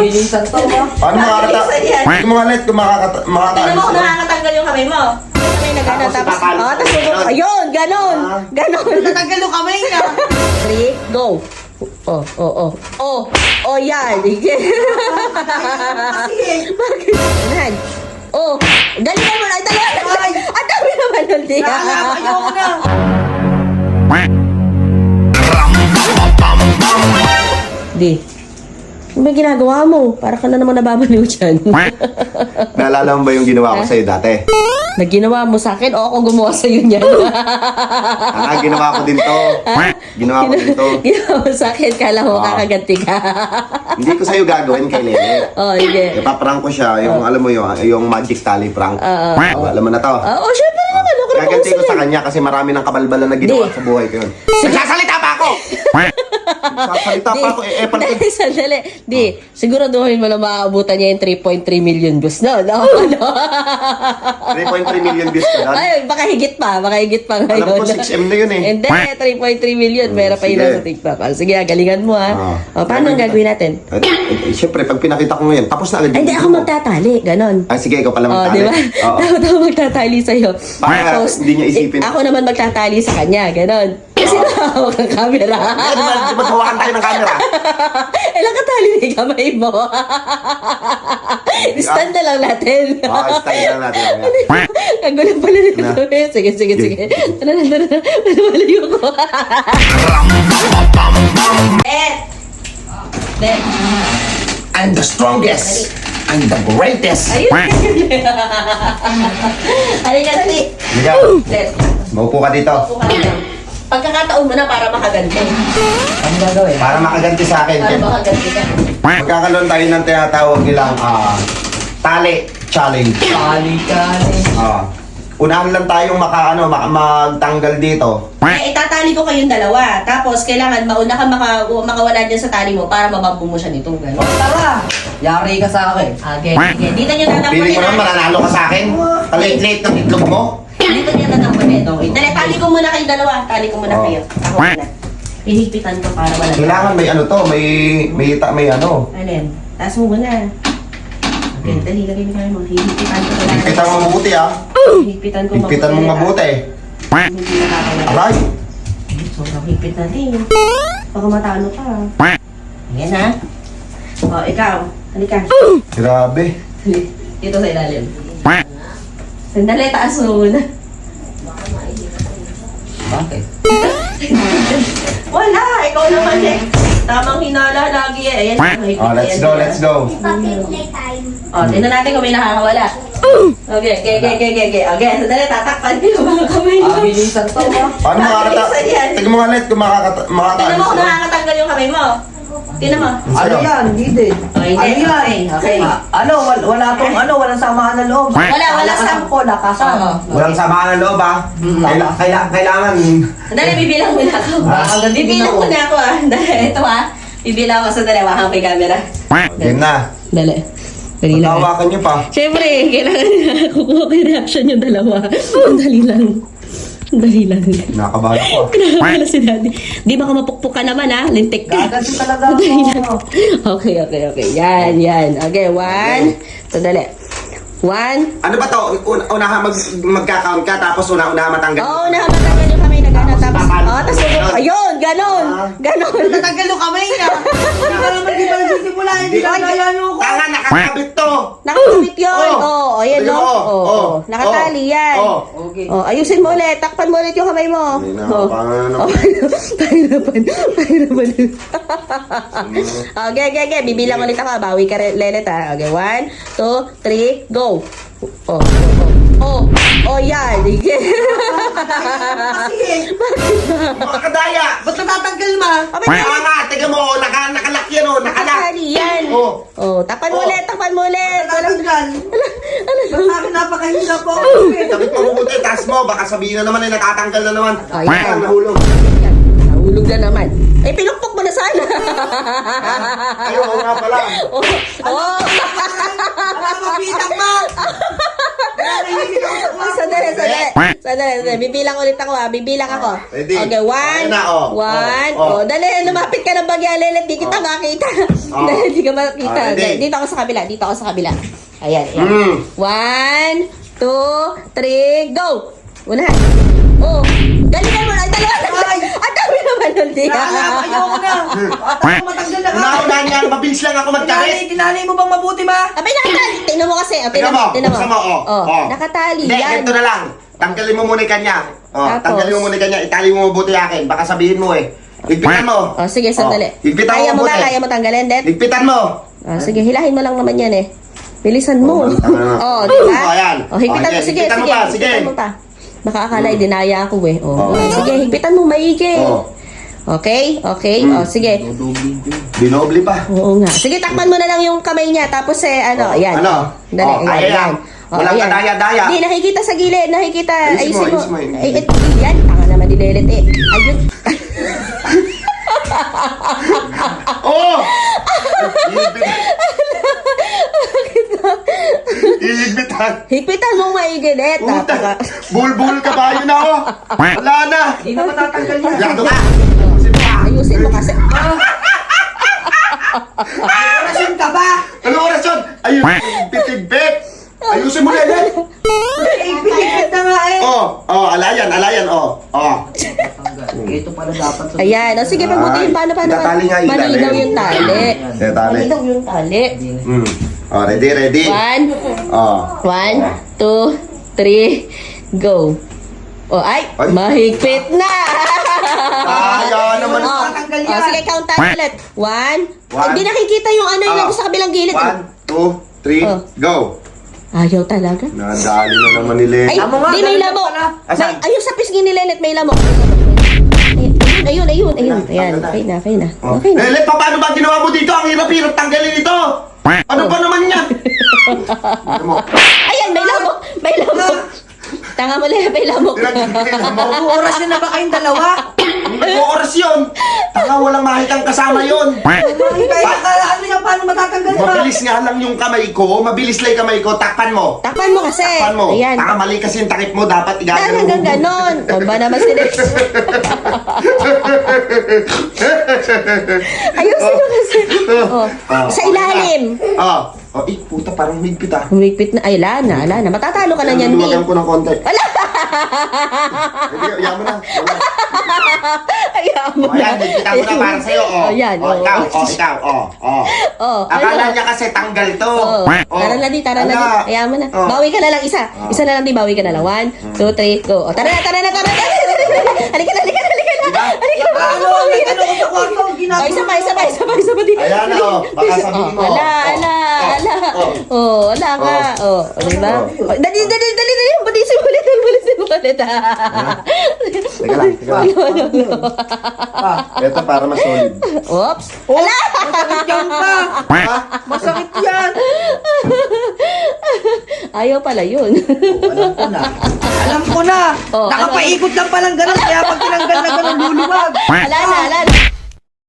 Bilisan to ba? Paano makakata? Kung mga net, kung Tingnan mo kung nakakatanggal yung kamay mo. Kamay na gano'n, tapos, ayun, gano'n, gano'n. Natanggal yung kamay niya. 3, go. Yan. Bakit? Yan. Galingan mo na. Ay, talaga. Ang dami naman nun, di. Ayoko na. Di. Ano ba ginagawa mo? Para ka na naman nababaliw dyan. Naalala mo ba yung ginawa ko sa'yo dati? Naginawa mo sa akin o ako gumawa sa'yo niyan? Ginawa ko din to. Ginawa ko din to. Ginawa mo sa akin, kala mo kakaganti ka. Hindi ko sa'yo gagawin kay Lele. Hindi. Ipaprank ko siya, yung alam mo yung magic tally prank. Alam mo na to. Syempre naman. Ako na Gaganti ko sa kanya kasi marami ng kabalbalan na ginawa sa buhay ko yun. Nagsasalita pa ako! Nagsasalita pa ako. Sandali. Di, siguraduhin mo na maaabutan niya yung 3.3 million views. No. 3.3 million views ko doon. Ay, baka higit pa ngayon. Alam ko 6M na yun eh. Hindi, 3.3 million. Meron pa yun Sige. sa TikTok. Sige, galingan mo ha. Paano ang gagawin natin? Siyempre, pag pinakita ko ngayon, tapos na agad. Ay, hindi ako magtatali. Ganon. Sige, ikaw pala magtali. Di ba? Dapat ako magtatali sa'yo. Para hindi niya isipin. Ako naman magtatali sa kanya. Ganon. Kasi nakahawak ang camera. Di ba hawakan tayo ng camera? Ilang katali na yung kamay mo? Stand na lang natin. Stand lang natin. Ang gulo pala nito. Sige. Ano malayo ko. Let. I'm the strongest. I'm the greatest. Ayun. Halika, dali. Ligaw. Let. Maupo ka dito. Pagkakataon mo na para makaganti. Ano gagawin? Para makaganti sa akin. Para makaganti ka. Magkakaroon tayo ng tinatawag nilang tali challenge. Kali. Unahan lang tayong magtanggal dito. Itatali ko kayong dalawa. Tapos, kailangan mauna ka makawala dyan sa tali mo para mabambo mo siya nito. Gano'n. Tara! Yari ka sa akin. Okay. Dito nyo Pili tatapunin ko naman mananalo ka sa akin. Late ng itlog mo. Dito nyo tatapunin. Dali, tali ko muna kayong dalawa. Tali ko muna kayo. Ako muna. Hihigpitan ko para wala. Kailangan may ano to, may ano. Alin? Taas mo muna. Okay, dali, lagay mo kayo mo. Hihigpitan ko. Higpitan mo mabuti Hihigpitan ko Higpitan mo mabuti. Hindi nakakawala. Aray! Sobrang higpit natin. Baka matalo ka. Ayan ha. Ikaw. Halika. Grabe. Dito sa ilalim. Sandali, taas mo muna. Bakit? Wala, ikaw naman eh. Tamang hinala lagi eh. Ayan. Let's go. Tingnan natin kung may nakakawala. Okay. Okay, sandali, tatakpan ko yung mga kamay mo. Bilisan to ba? Paano makakata? Tingnan mo nga net kung Tingnan mo kung nakakatanggal yung kamay mo. Tingnan mo. Ano yan? Hindi din. Hindi. Ano yan? Okay. Walang samahan ng loob. Wala Kasama ko, nakasama. Walang samahan ng loob Kailangan. Sandali, bibilang muna ako. Bibilang muna ako Dali, ito bibilang ako sa dalawa kang may camera. Game na. Dali. Dali lang. Tawakan niyo pa. Siyempre, kailangan kukuha ko yung reaction yung dalawa. Dali lang. Nakabahan ako. Kinakabala si daddy. Di baka mapukpuk ka naman lintik ka. Gaganti talaga Dali lang. ako. Okay. Yan. Okay, 1. Sandali. 1. Ano ba to? Unahan magka-count ka tapos unahan matanggal. Oo, namatanggal yung kamay na gano'n. Tapos, tapos, ayun, gano'n. Natanggal yung kamay niya. Hindi ka naman di ba nagsisimula? Hindi ka kaya nyo ko. Tanga, nakakabit to! Nakakabit yun. Ayan, Tignan mo, no? Nakatali yan. Okay. Ayusin mo ulit. Takpan mo ulit yung kamay mo. Pahirapan. Okay. Bibilang ulit ako. Bawi ka, Lelet, ha. Okay, 1, 2, 3, go. Yan. Mga kadaya! Ba't natatanggal ma? Tanga, tignan mo, nakalak yan Nakatali yan. Takpan mo ulit. Natatanggal. Ba't akin napakahirap po? Tapit mo mabuti, taas mo, baka sabihin na naman ay natatanggal na naman. Yan. Nahulog. Nahulog na naman. Pinukpok mo na sana. Ayaw nga pala. Ano mabitang ma? Nanahimik ako sa kwarto. Sandali. Bibilang ulit ako Bibilang ako. Ready? Okay, one. Ayan na, oh. One. Oh. Dali, lumapit ka ng bagya, Lelet. Di kita makita. Oh. Dali, di ka makita. Ready? Dito ako sa kabila. Ayan. 1, 2, 3, go! Unahan. Oh, galingan mo na. Ang dalawa. Ang dami naman nun, di. Ayoko na. At ako matanggal na ka. Unahan nga, mabilis lang ako magkarit. Tinali mo bang mabuti ma? Abay, nakatali. Tingnan mo kasi. Tingnan mo, buksan mo, Oh, nakatali. Hindi, Yan. ganito na lang. Tanggalin mo muna yung kanya. Tapos? Tanggalin mo muna yung kanya. Itali mo mabuti akin. Baka sabihin mo eh. Higpitan mo. Oh, sige, sandali. Higpitan mo mabuti. Kaya mo tanggalin, Det? Higpitan mo. Sige, hilahin mo lang naman yan eh. Bilisan mo. Oh, tama na. Oh, di ba? Oh, ayan. Higpitan mo. Oh, Sige, higpitan mo sige. pa, sige. Higpitan mo pa. Baka akala dinaya ako eh. Oh. Sige, higpitan mo, maigi. Oh. Okay? Oh, sige. Dinobli pa. Oo nga. Sige, takpan mo na lang yung kamay niya. Tapos ayan. Ano? Dali, Ayan. Walang ayan. kadaya-daya. Hindi, nakikita sa gilid. Nakikita. Ayusin mo, ayusin mo. Ay, yan. Tanga naman nilelit eh. Ayun. Oh! Ihigpitan. Higpitan mo maigi, Det. Puta. Bulbul ka ba? Yun ako. Wala na. Hindi na matatanggal yan. Yado ka. Ayusin mo kasi. Orasyon ka ba? Ano oras yun? Ayun. Higpit. Ayusin mo na yan. Ipinipit na nga eh. Alayan. Ito pala dapat sa... Ayan. O sige, pagbutiin. Paano? Itatali nga ilalim. Malinaw yung tali. Tali. Malinaw yung tali. Ready. 1, 2, 3, go. Ay, Ay. mahigpit na! Ayaw naman. Tatanggal yan. Sige, count tayo ulit. 1. One. Hindi nakikita yung yung sa kabilang gilid. 1, 2, 3, go. Ayaw talaga. Nadali na naman ni Ay, Len. Tama nga, di may ganun lamok. pala. Asan? Ayun sa pisngi ni Lelet, may lamok. Ayun. Ayan, okay na. Okay na. Len, paano ba ginawa mo dito? Ang hirap-hirap tanggalin ito. Ano ba naman yan? Tignan mo. Ayan, may lamok. Tanga mo, Lelet, may lamok. Tignan mo. Orasyon na ba kayong dalawa? Hindi ko oras yun. Taka, walang mahitang kasama yun. Kaya ano yan, paano matatanggal ba? Mabilis nga lang yung kamay ko. Mabilis lang yung kamay ko. Takpan mo. Takpan mo kasi. Takpan mo. Ayan. Taka, mali kasi yung takip mo. Dapat Dahil igagano hanggang ganon. O ba naman si Lelet? Ayusin mo kasi. Sa ilalim. Puta, parang higpit ah. Humigpit na. Ay, ala na. Matatalo ka na niyan, di. Luwagan ko ng konti. Wala! Hindi, yaman na. Ayaw mo Ayan, higpitan mo na para sa'yo. Ayan. Ikaw. Akala niya kasi tanggal to. Tara na di. Ayaw mo na. Bawi ka na lang isa. Isa na lang di, bawi ka na lang. 1, 2, 3, go. Tara na. Halika na. Ano ko sa kwarto? Ginagawa. Isa pa di. Ayan baka sabihin mo. Wala ka. Diba? Dali. Bulisin mo ulit. Teka lang. Ito para mas solid. Oops. Wala! Masakit yan pa. Masakit yan. Ayaw pala yun. Alam ko na. Oh, Nakapaikot lang palang ganun. Kaya pag tinanggal na ganun, luluwag. Wala na.